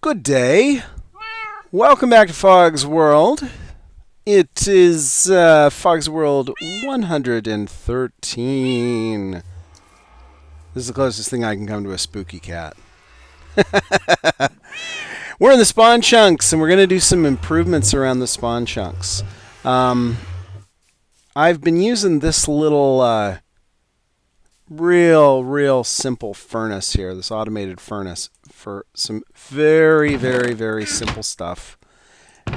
Good day. Welcome back to Fog's World. It is Fog's World 113. This is the closest thing I can come to a spooky cat. We're in the spawn chunks, and we're going to do some improvements around the spawn chunks. I've been using this little real simple furnace here, this automated furnace, for some very simple stuff.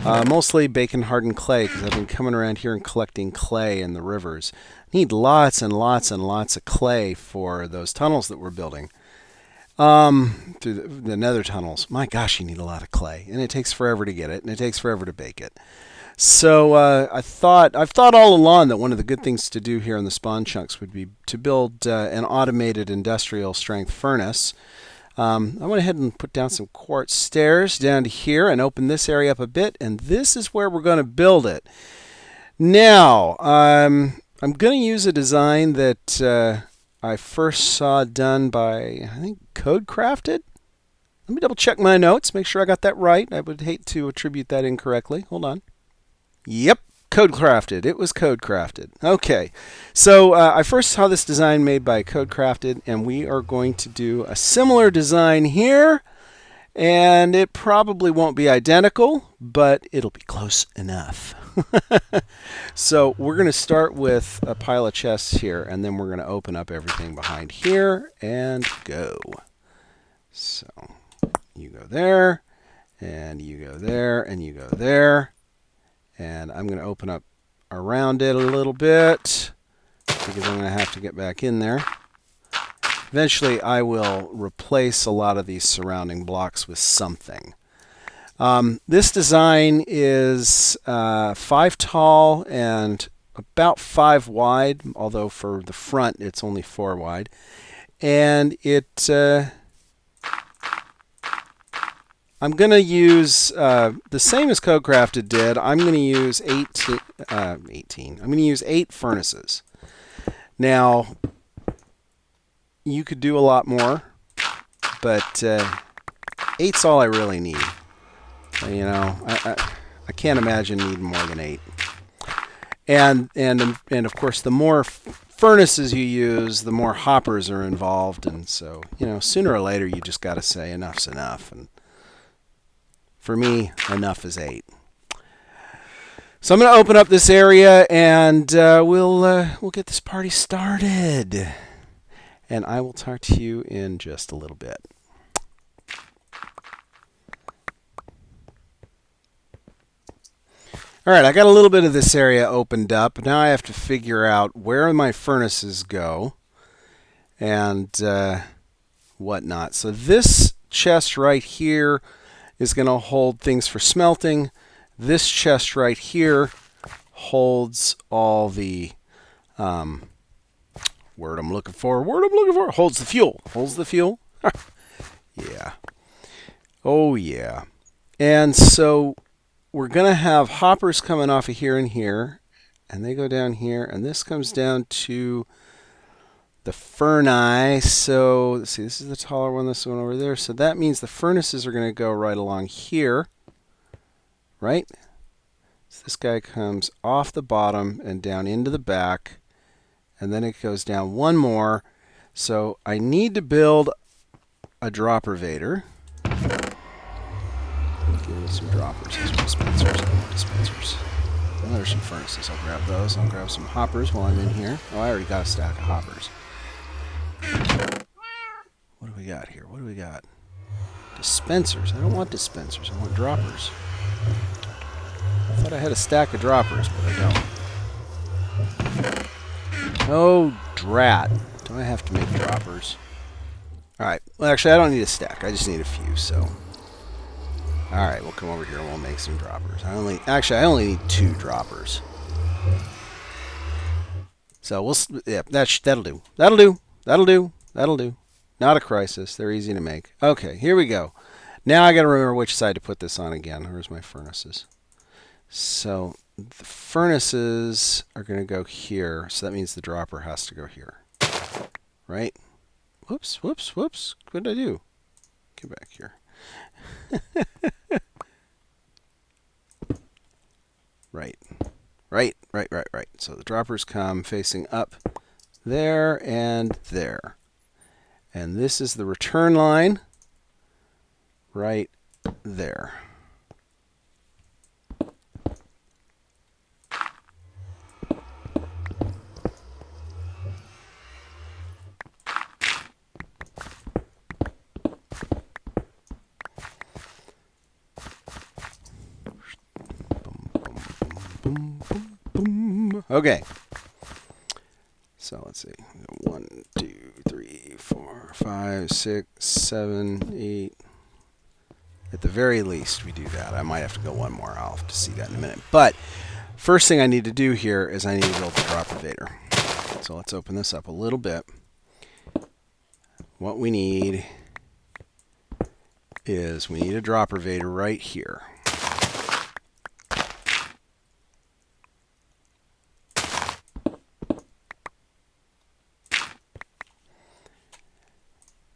Mostly bacon hardened clay, because I've been coming around here and collecting clay in the rivers. Need lots and lots of clay for those tunnels that we're building. Through the nether tunnels. My gosh, you need a lot of clay, and it takes forever to get it, and it takes forever to bake it. So I've thought all along that one of the good things to do here in the spawn chunks would be to build an automated industrial strength furnace. I went ahead and put down some quartz stairs down to here and open this area up a bit, and this is where we're going to build it. Now, I'm going to use a design that I first saw done by, I think, Codecrafted. Let me double check my notes, make sure I got that right. I would hate to attribute that incorrectly. Hold on. Yep, Codecrafted. It was Codecrafted. Okay, so I first saw this design made by Codecrafted, and we are going to do a similar design here. And it probably won't be identical, but it'll be close enough. So we're going to start with a pile of chests here, and then we're going to open up everything behind here and go. So you go there, and you go there, and you go there. And I'm going to open up around it a little bit, because I'm going to have to get back in there. Eventually, I will replace a lot of these surrounding blocks with something. This design is 5 tall and about 5 wide, although for the front it's only 4 wide. And I'm going to use the same as Codecrafted did. I'm going to use 18. I'm going to use 8 furnaces. Now, you could do a lot more, but 8's all I really need. You know, I can't imagine needing more than 8. And of course, the more furnaces you use, the more hoppers are involved, and so, you know, sooner or later you just got to say enough's enough. And for me, enough is 8. So I'm going to open up this area, and we'll get this party started. And I will talk to you in just a little bit. All right, I got a little bit of this area opened up. Now I have to figure out where my furnaces go and whatnot. So this chest right here is going to hold things for smelting. This chest right here holds all the word I'm looking for, holds the fuel. Yeah. Oh, yeah. And so we're going to have hoppers coming off of here and here, and they go down here, and this comes down to the furnace. So let's see, this is the taller one, this one over there. So that means the furnaces are going to go right along here, right? So this guy comes off the bottom and down into the back, and then it goes down one more. So I need to build a dropper vader. Give me some droppers. These are dispensers. I want dispensers. Well, there's some furnaces. I'll grab those. I'll grab some hoppers while I'm in here. Oh, I already got a stack of hoppers. What do we got here? What do we got? Dispensers. I don't want dispensers. I want droppers. I thought I had a stack of droppers, but I don't. Oh, drat. Do I have to make droppers? Alright. Well, actually, I don't need a stack. I just need a few, so. Alright, we'll come over here and we'll make some droppers. I only need 2 droppers. So, that'll do. That'll do. Not a crisis. They're easy to make. Okay, here we go. Now I got to remember which side to put this on again. Where's my furnaces? So, the furnaces are going to go here, so that means the dropper has to go here. Right? Whoops. What did I do? Get back here. Right. Right. So the droppers come facing up there and there. And this is the return line right there. Okay. So let's see. 1, 2, 3, 4, 5, 6, 7, 8. At the very least, we do that. I might have to go one more. I'll have to see that in a minute. But first thing I need to do here is I need to build the dropper vader. So let's open this up a little bit. What we need is we need a dropper vader right here.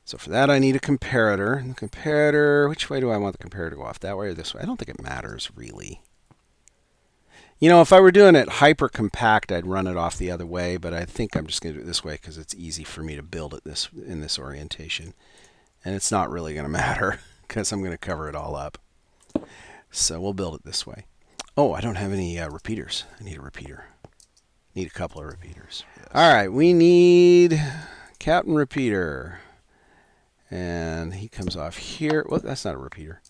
So for that, I need a comparator. And the comparator, which way do I want the comparator to go off? That way or this way? I don't think it matters, really. You know, if I were doing it hyper compact, I'd run it off the other way, but I think I'm just going to do it this way because it's easy for me to build it in this orientation. And it's not really going to matter because I'm going to cover it all up. So we'll build it this way. Oh, I don't have any repeaters. I need a repeater. Need a couple of repeaters. Yes. All right, we need Captain Repeater. And he comes off here. Well, that's not a repeater.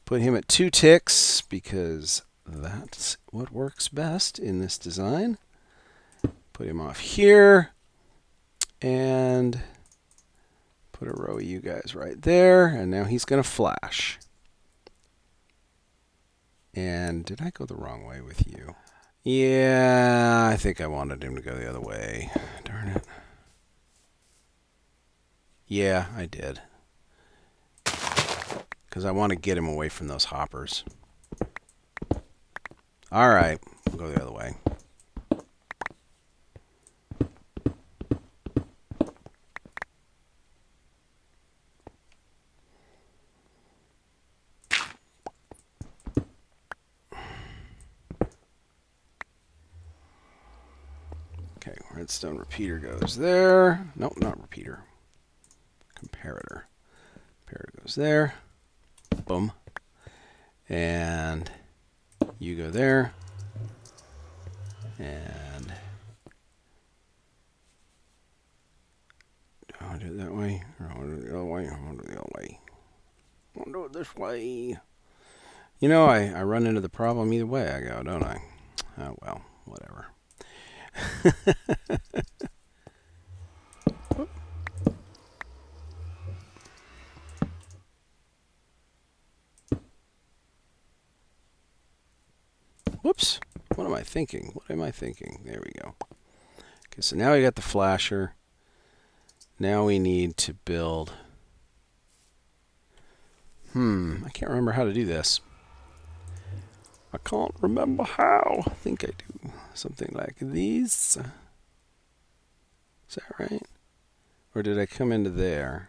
Put him at 2 ticks because that's what works best in this design. Put him off here. And put a row of you guys right there. And now he's going to flash. And did I go the wrong way with you? Yeah, I think I wanted him to go the other way. Darn it. Yeah, I did. Because I want to get him away from those hoppers. All right, we'll go the other way. Okay, redstone repeater goes there. Nope, not repeater. Comparator. Comparator goes there. Boom. And you go there. And do I want to do it that way? Or I want to do it the other way? I want to do it the other way. I want to do it this way. You know, I run into the problem either way I go, don't I? Oh, well, whatever. Whoops. What am I thinking? What am I thinking? There we go. Okay, so now we got the flasher. Now we need to build... I can't remember how to do this. I can't remember how. I think I do. Something like these. Is that right? Or did I come into there?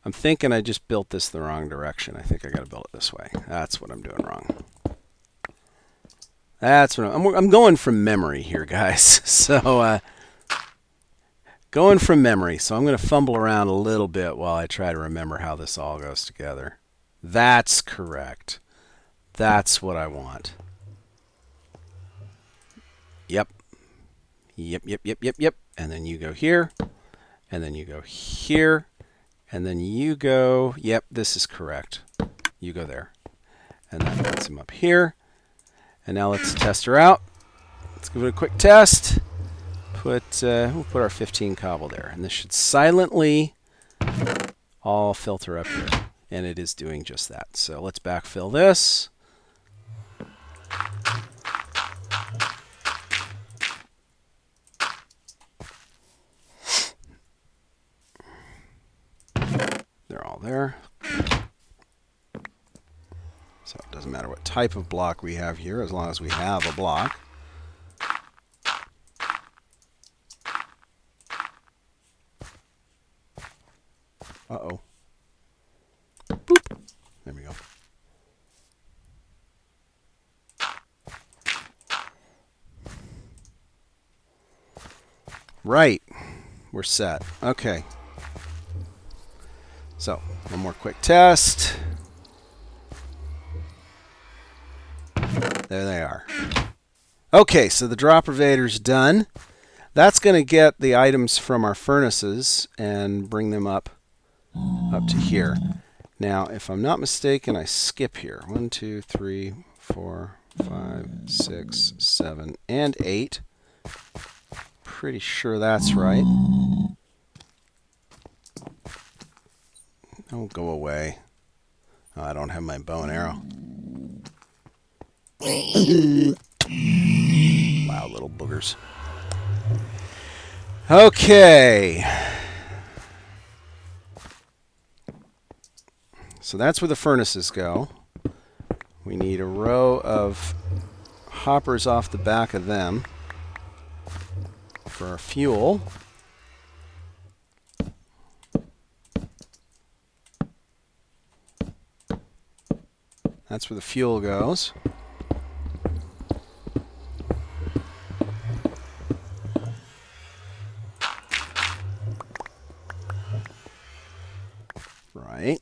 I'm thinking I just built this the wrong direction. I think I got to build it this way. That's what I'm doing wrong. That's what I'm going from memory here, guys. So, going from memory. So I'm going to fumble around a little bit while I try to remember how this all goes together. That's correct. That's what I want. Yep. Yep. And then you go here. And then you go here. And then you go, yep, this is correct. You go there. And that puts him up here. And now let's test her out. Let's give it a quick test. We'll put our 15 cobble there. And this should silently all filter up here. And it is doing just that. So let's backfill this. They're all there. So it doesn't matter what type of block we have here, as long as we have a block. Uh-oh. Boop. There we go. Right. We're set. Okay. So, one more quick test. There they are. Okay, so the dropper vader's done. That's going to get the items from our furnaces and bring them up to here. Now, if I'm not mistaken, I skip here. 1, 2, 3, 4, 5, 6, 7, and 8. Pretty sure that's right. Don't go away. Oh, I don't have my bow and arrow. Wow, little boogers. Okay. So that's where the furnaces go. We need a row of hoppers off the back of them for our fuel. That's where the fuel goes. Right.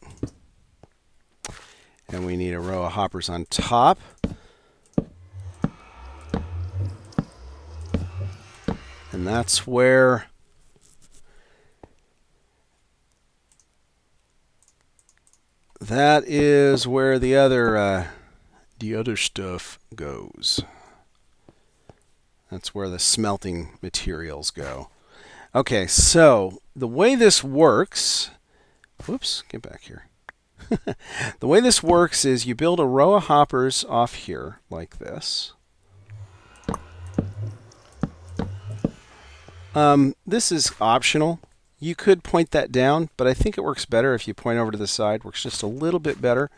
And we need a row of hoppers on top. And that's where the other stuff goes. That's where the smelting materials go. Okay, so the way this works, whoops, get back here. The way this works is you build a row of hoppers off here like this. This is optional. You could point that down, but I think it works better if you point over to the side. Works just a little bit better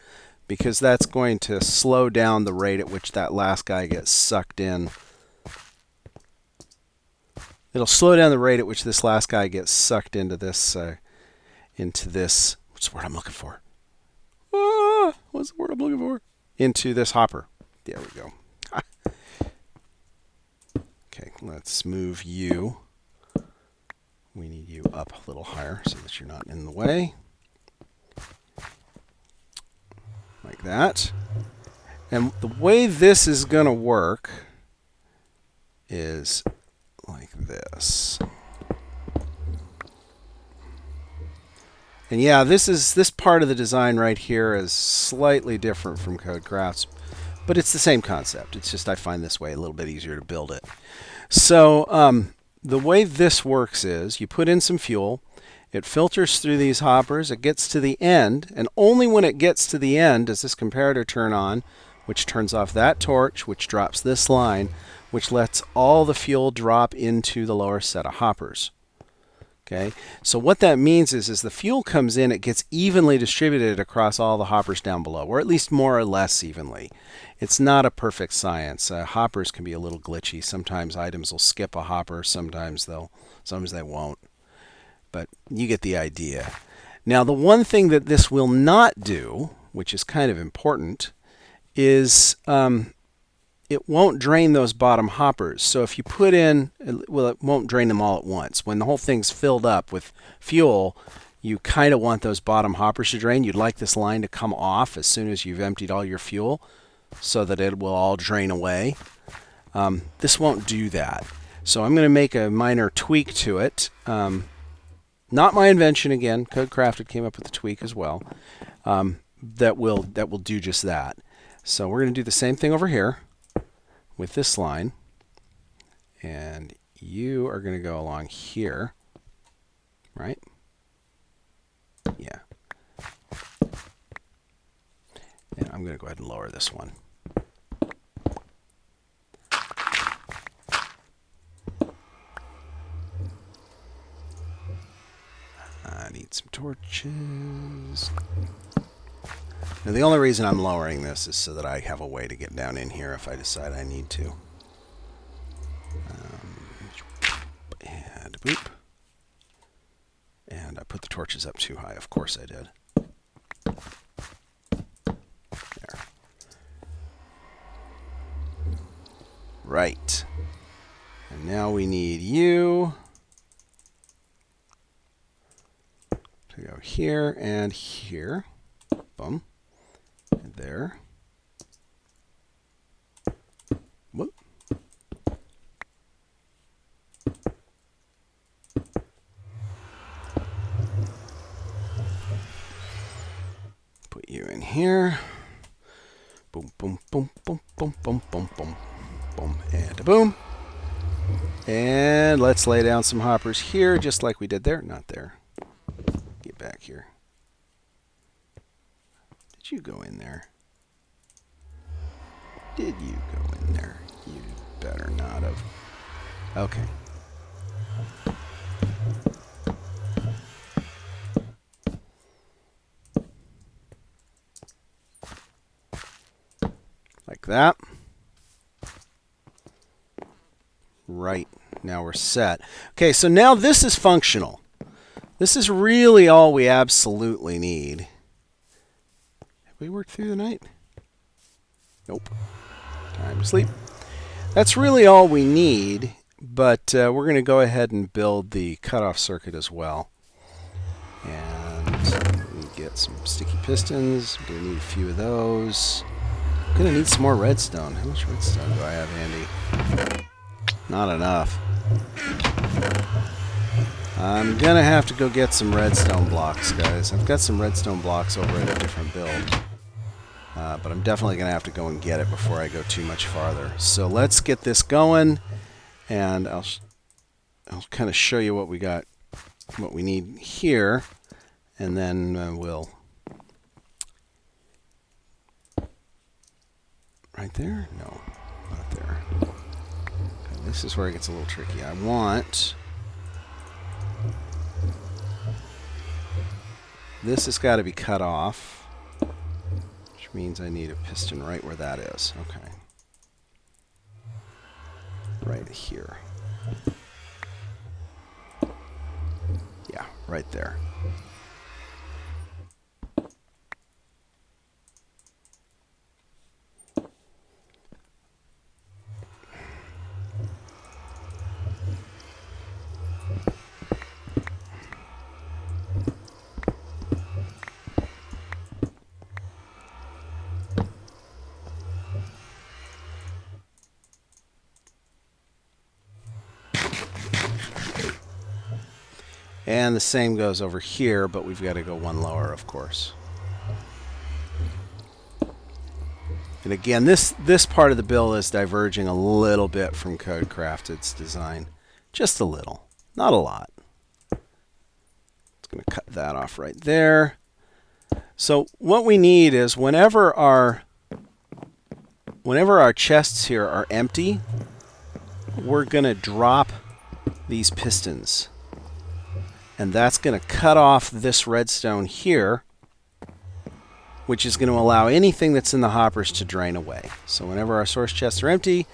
because that's going to slow down the rate at which that last guy gets sucked in. It'll slow down the rate at which this last guy gets sucked into this, what's the word I'm looking for? What's the word I'm looking for? Into this hopper. There we go. Okay, let's move you. We need you up a little higher so that you're not in the way. Like that. And the way this is going to work is like this. And yeah, this part of the design right here is slightly different from CodeCraft's, but it's the same concept. It's just I find this way a little bit easier to build it. So the way this works is you put in some fuel, it filters through these hoppers, it gets to the end, and only when it gets to the end does this comparator turn on, which turns off that torch, which drops this line, which lets all the fuel drop into the lower set of hoppers. Okay, so what that means is as the fuel comes in, it gets evenly distributed across all the hoppers down below, or at least more or less evenly. It's not a perfect science. Hoppers can be a little glitchy. Sometimes items will skip a hopper, sometimes they won't. But you get the idea. Now, the one thing that this will not do, which is kind of important, is it won't drain those bottom hoppers. So if you put in, well, it won't drain them all at once. When the whole thing's filled up with fuel, you kind of want those bottom hoppers to drain. You'd like this line to come off as soon as you've emptied all your fuel so that it will all drain away. This won't do that. So I'm going to make a minor tweak to it. Not my invention again. CodeCrafted came up with a tweak as well. That will do just that. So we're going to do the same thing over here with this line, and you are going to go along here, right? Yeah. And I'm going to go ahead and lower this one. I need some torches. Now, the only reason I'm lowering this is so that I have a way to get down in here if I decide I need to. And boop. And I put the torches up too high. Of course I did. There. Right. And now we need you to go here and here. Boom. And there. Whoop. Put you in here. Boom, boom, boom, boom, boom, boom, boom, boom, boom, and a boom. And let's lay down some hoppers here, just like we did there. Not there. Get back here. Did you go in there? Did you go in there? You better not have. Okay. Like that. Right. Now we're set. Okay, so now this is functional. This is really all we absolutely need. Have we worked through the night? Nope. Time to sleep. That's really all we need, but we're going to go ahead and build the cutoff circuit as well. And we get some sticky pistons. We're going to need a few of those. I'm going to need some more redstone. How much redstone do I have handy? Not enough. I'm going to have to go get some redstone blocks, guys. I've got some redstone blocks over at a different build. But I'm definitely going to have to go and get it before I go too much farther. So let's get this going, and I'll kind of show you what we got, what we need here, and then we'll... Right there? No, not there. Okay, this is where it gets a little tricky. I want... This has got to be cut off, which means I need a piston right where that is. Okay. Right here. Yeah, right there. And the same goes over here, but we've got to go one lower, of course. And again, this part of the build is diverging a little bit from Codecrafted's design. Just a little, not a lot. It's going to cut that off right there. So what we need is whenever our chests here are empty, we're going to drop these pistons. And that's going to cut off this redstone here, which is going to allow anything that's in the hoppers to drain away. So whenever our source chests are empty,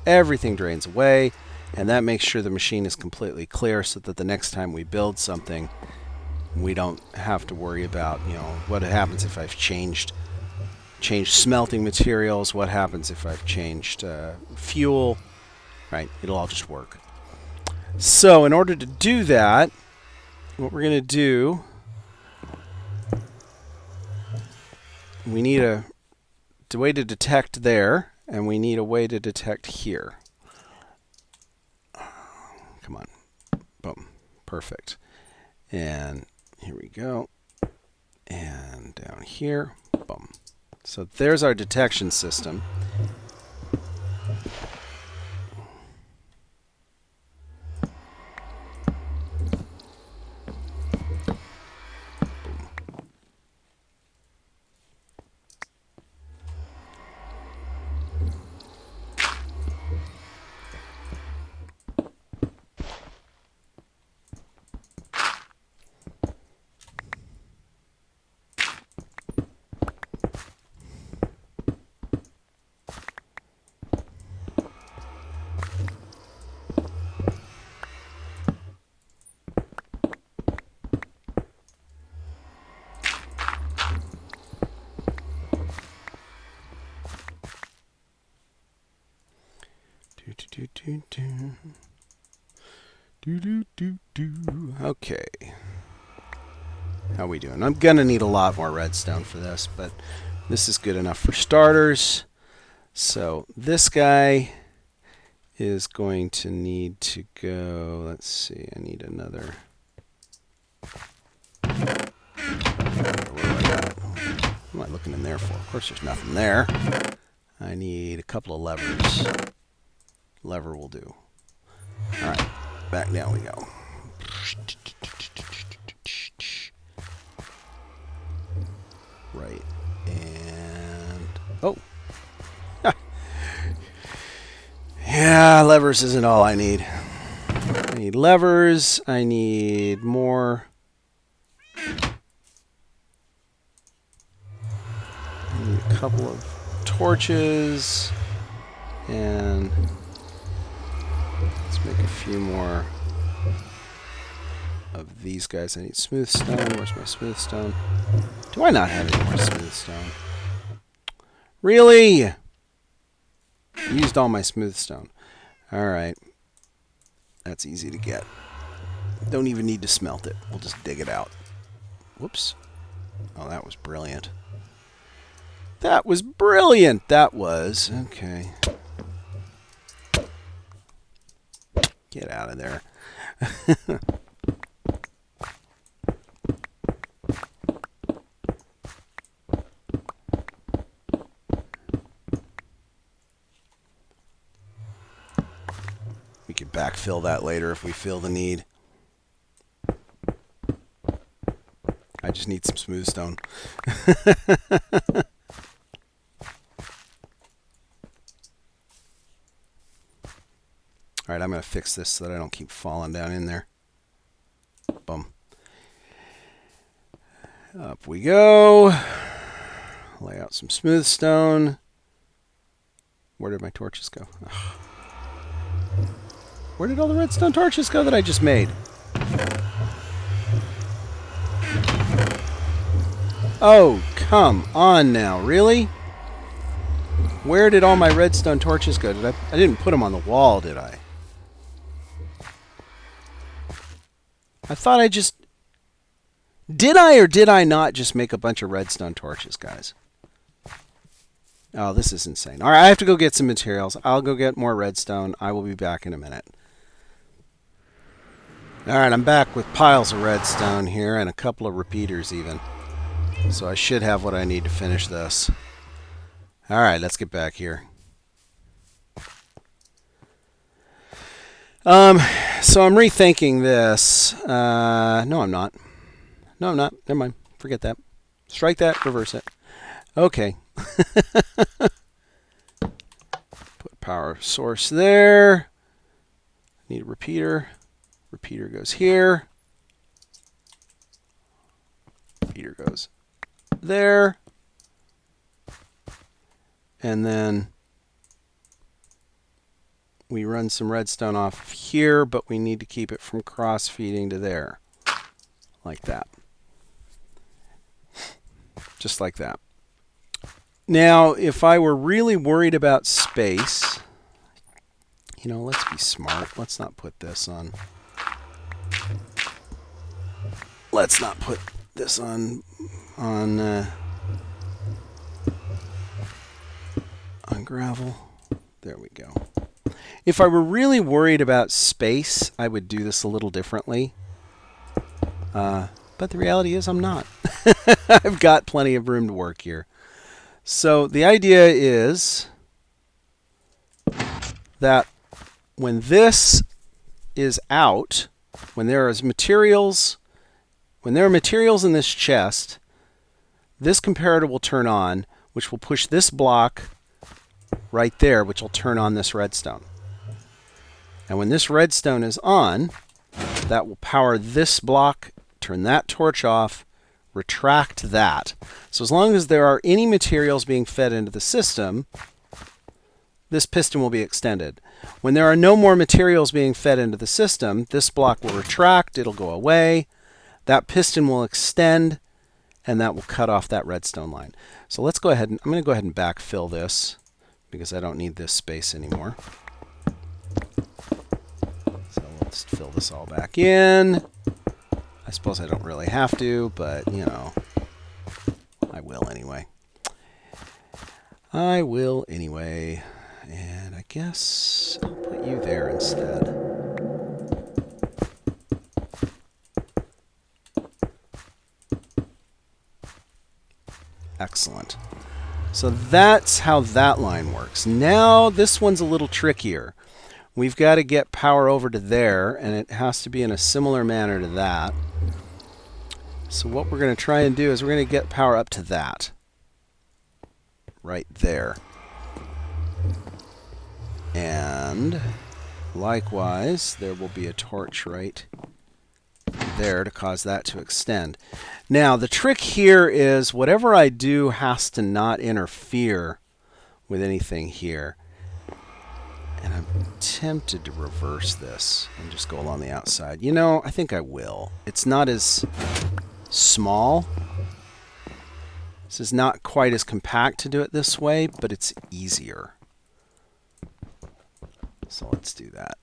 everything drains away, and that makes sure the machine is completely clear so that the next time we build something, we don't have to worry about, you know, what happens if I've changed smelting materials, what happens if I've changed fuel, right? It'll all just work. So in order to do that, what we're going to do, we need a way to detect there, and we need a way to detect here. Come on. Boom. Perfect. And here we go. And down here. Boom. So there's our detection system. Okay. How we doing? I'm going to need a lot more redstone for this, but this is good enough for starters. So this guy is going to need to go, let's see, I need another. What am I looking in there for? Of course there's nothing there. I need a couple of levers. Lever will do. Alright, back down we go. Right, and... oh! Yeah, levers isn't all I need. I need levers, I need more... I need a couple of torches, and let's make a few more of these guys. I need smooth stone. Where's my smooth stone? Do I not have any more smooth stone? Really? Used all my smooth stone. Alright. That's easy to get. Don't even need to smelt it. We'll just dig it out. Whoops. Oh, that was brilliant. That was brilliant! That was. Okay. Get out of there. We could backfill that later if we feel the need. I just need some smooth stone. Alright, I'm going to fix this so that I don't keep falling down in there. Boom. Up we go. Lay out some smooth stone. Where did my torches go? Ugh. Where did all the redstone torches go that I just made? Oh, come on now. Really? Where did all my redstone torches go? I didn't put them on the wall, did I? I thought I just... Did I or did I not just make a bunch of redstone torches, guys? Oh, this is insane. All right, I have to go get some materials. I'll go get more redstone. I will be back in a minute. All right, I'm back with piles of redstone here and a couple of repeaters even. So I should have what I need to finish this. All right, let's get back here. So I'm rethinking this. No, I'm not. No, I'm not. Never mind. Forget that. Strike that. Reverse it. Okay. Put power source there. Need a repeater. Repeater goes here. Repeater goes there. And then we run some redstone off of here, but we need to keep it from cross-feeding to there. Like that. Just like that. Now, if I were really worried about space, you know, let's be smart. Let's not put this on. Let's not put this on gravel. There we go. If I were really worried about space, I would do this a little differently. But the reality is I'm not. I've got plenty of room to work here. So the idea is that when this is out, when there are materials in this chest, this comparator will turn on, which will push this block right there, which will turn on this redstone. And when this redstone is on, that will power this block, turn that torch off, retract that. So as long as there are any materials being fed into the system, this piston will be extended. When there are no more materials being fed into the system, this block will retract, it'll go away, that piston will extend, and that will cut off that redstone line. So let's go ahead and, I'm going to go ahead and backfill this because I don't need this space anymore. just fill this all back in. I suppose I don't really have to, but, you know, I will anyway. I will anyway. And I guess I'll put you there instead. Excellent. So that's how that line works. Now this one's a little trickier. We've got to get power over to there, and it has to be in a similar manner to that. So what we're going to try and do is we're going to get power up to that. Right there. And likewise, there will be a torch right there to cause that to extend. Now, the trick here is whatever I do has to not interfere with anything here. And I'm tempted to reverse this and just go along the outside. You know, I think I will. It's not as small. This is not quite as compact to do it this way, but it's easier. So let's do that.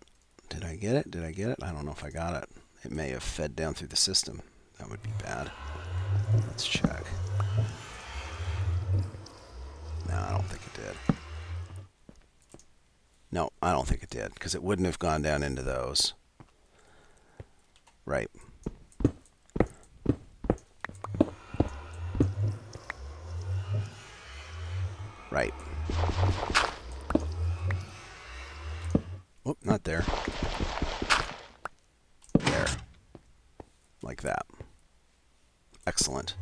Did I get it? Did I get it? I don't know if I got it. It may have fed down through the system. That would be bad. Let's check. No, I don't think it did. No, I don't think it did, because it wouldn't have gone down into those. Right. Right. Oh, not there. There. Like that. Excellent.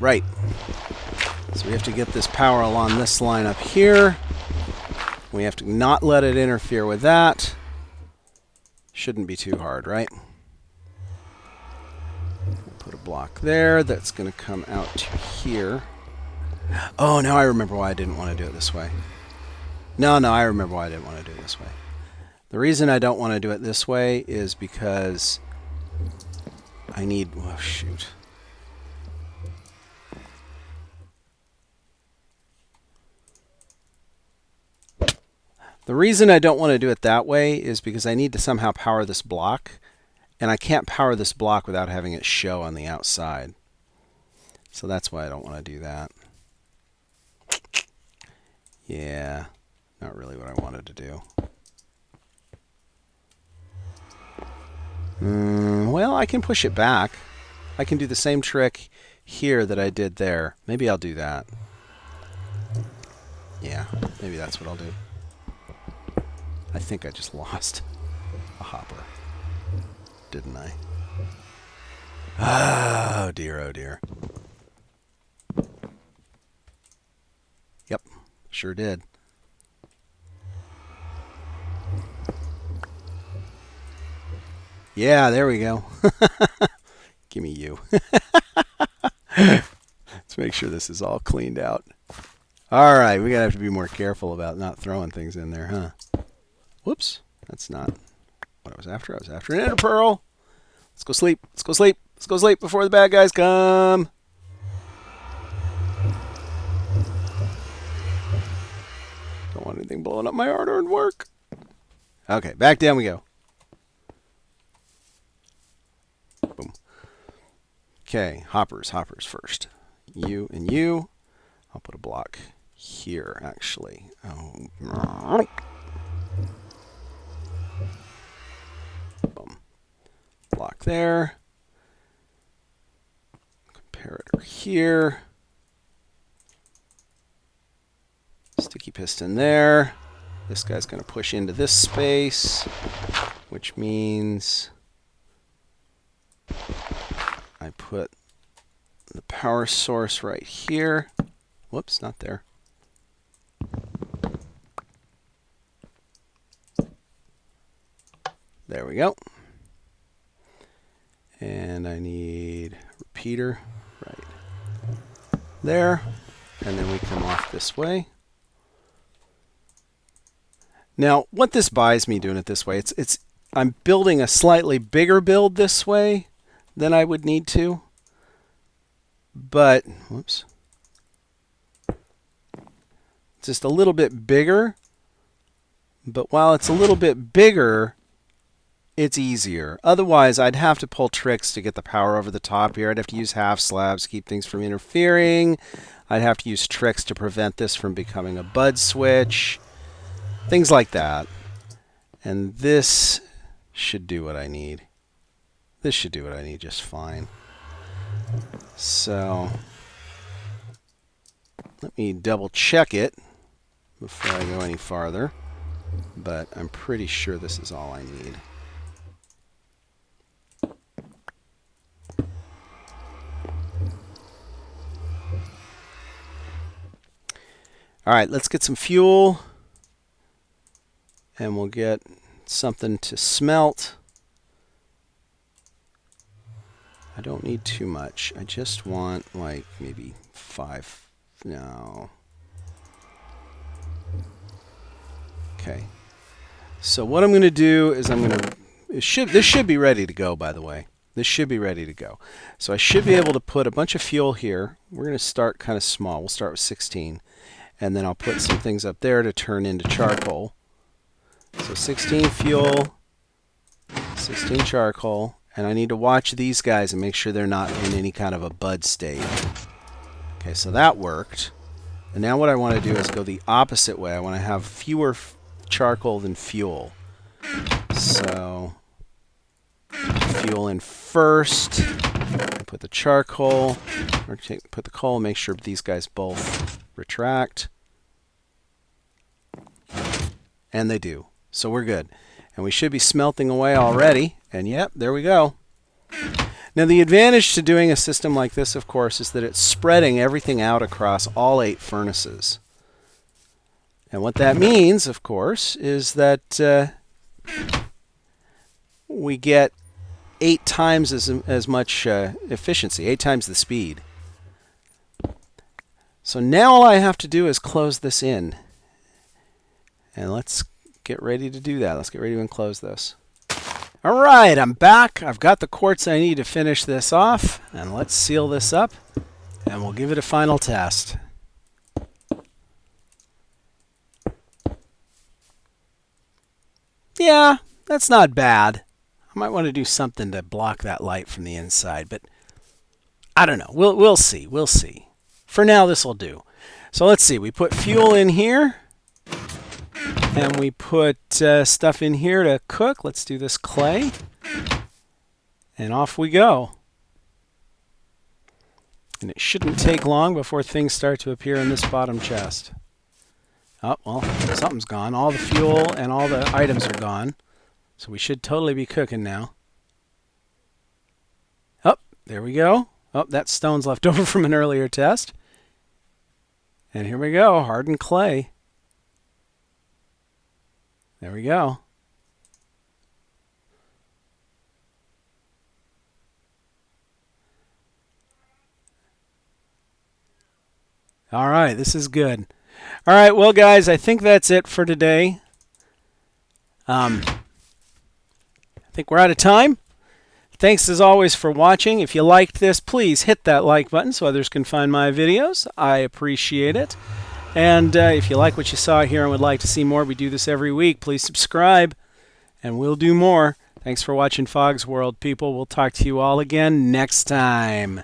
Right. So we have to get this power along this line up here. We have to not let it interfere with that. Shouldn't be too hard, right? Put a block there. That's going to come out to here. Oh, now I remember why I didn't want to do it this way. No, I remember why I didn't want to do it this way. The reason I don't want to do it this way is because I need... Oh, shoot. The reason I don't want to do it that way is because I need to somehow power this block, and I can't power this block without having it show on the outside. So that's why I don't want to do that. Yeah, not really what I wanted to do. Well, I can push it back. I can do the same trick here that I did there. Maybe I'll do that. Yeah, maybe that's what I'll do. I think I just lost a hopper, didn't I? Oh dear, oh dear. Yep, sure did. Yeah, there we go. Give me you. Let's make sure this is all cleaned out. All right, we're going to have to be more careful about not throwing things in there, huh? Whoops, that's not what I was after. I was after an ender pearl. Let's go sleep. Let's go sleep. Let's go sleep before the bad guys come. Don't want anything blowing up my hard-earned work. Okay, back down we go. Boom. Okay, hoppers first. You and you. I'll put a block here, actually. Oh. Boom. Block there. Comparator here. Sticky piston there. This guy's going to push into this space, which means I put the power source right here. Whoops, not there. There we go. And I need repeater right there. And then we come off this way. Now, what this buys me doing it this way, I'm building a slightly bigger build this way than I would need to. but, whoops, just a little bit bigger. But while it's a little bit bigger, it's easier. Otherwise, I'd have to pull tricks to get the power over the top here. I'd have to use half slabs to keep things from interfering. I'd have to use tricks to prevent this from becoming a bud switch. Things like that. And this should do what I need. This should do what I need just fine. So, let me double check it before I go any farther. But I'm pretty sure this is all I need. All right, let's get some fuel. And we'll get something to smelt. I don't need too much. I just want like maybe 5. No. Okay. So what I'm going to do is I'm going to... this should be ready to go, by the way. This should be ready to go. So I should be able to put a bunch of fuel here. We're going to start kind of small. We'll start with 16. And then I'll put some things up there to turn into charcoal. So 16 fuel, 16 charcoal, and I need to watch these guys and make sure they're not in any kind of a bud state. Okay, so that worked. And now what I want to do is go the opposite way. I want to have fewer charcoal than fuel. So fuel in first, put the charcoal, or put the coal, make sure these guys both retract. And they do. So we're good. And we should be smelting away already. And yep, there we go. Now the advantage to doing a system like this, of course, is that it's spreading everything out across all 8 furnaces. And what that means, of course, is that we get 8 times as much efficiency, 8 times the speed. So now all I have to do is close this in. And let's get ready to do that. Let's get ready to enclose this. All right, I'm back. I've got the quartz I need to finish this off. And let's seal this up. And we'll give it a final test. Yeah, that's not bad. I might want to do something to block that light from the inside. But I don't know. We'll see. We'll see. For now, this will do. So let's see. We put fuel in here. And we put stuff in here to cook. Let's do this clay. And off we go. And it shouldn't take long before things start to appear in this bottom chest. Oh, well, something's gone. All the fuel and all the items are gone. So we should totally be cooking now. Oh, there we go. Oh, that stone's left over from an earlier test. And here we go, hardened clay. There we go. All right, this is good. All right, well, guys, I think that's it for today. I think we're out of time. Thanks, as always, for watching. If you liked this, please hit that like button so others can find my videos. I appreciate it. And if you like what you saw here and would like to see more, we do this every week. Please subscribe, and we'll do more. Thanks for watching Fog's World, people. We'll talk to you all again next time.